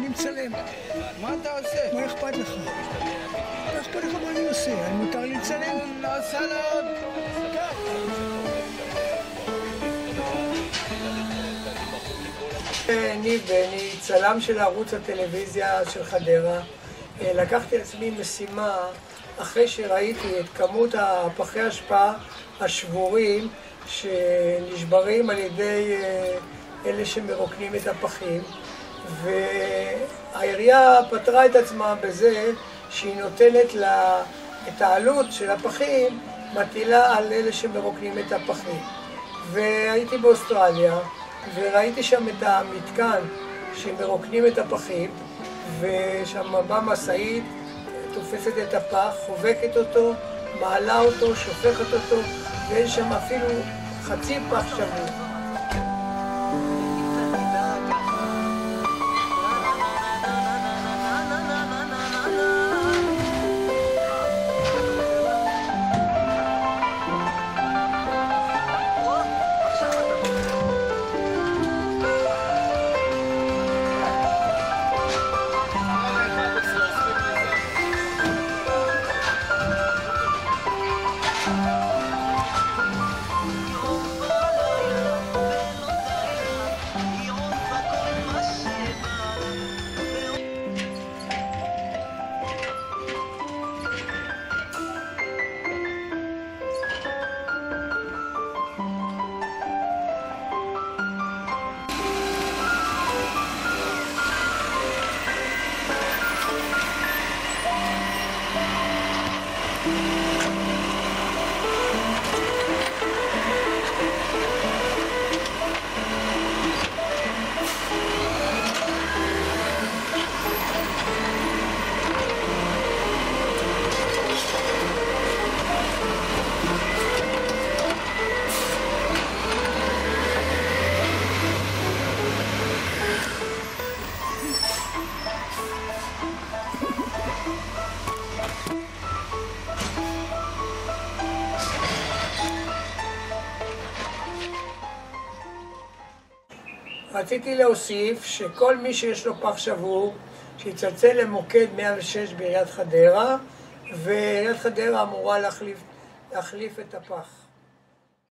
אני מצלם. מה אתה עושה? מה אכפת לך? מה אכפת לך מה אני עושה? אני מותר לי לצלם? עושה לו... אני בני, צלם של ערוץ הטלוויזיה של חדרה. לקחתי לעצמי משימה אחרי שראיתי את כמות הפחי אשפה השבורים שנשברים על ידי אלה שמרוקנים את הפחים, והעירייה פתרה את עצמה בזה שהיא נותנת את העלות של הפחים, מטילה על אלה שמרוקנים את הפחים. והייתי באוסטרליה וראיתי שם את המתקן שמרוקנים את הפחים, ושם באה משאית, תופסת את הפח, חובקת אותו, מעלה אותו, שופכת אותו, ואין שם אפילו חצי פח שבור. רציתי להוסיף שכל מי שיש לו פח שבור, שיצלצל למוקד 106 בעיריית חדרה, ועיריית חדרה אמורה להחליף את הפח.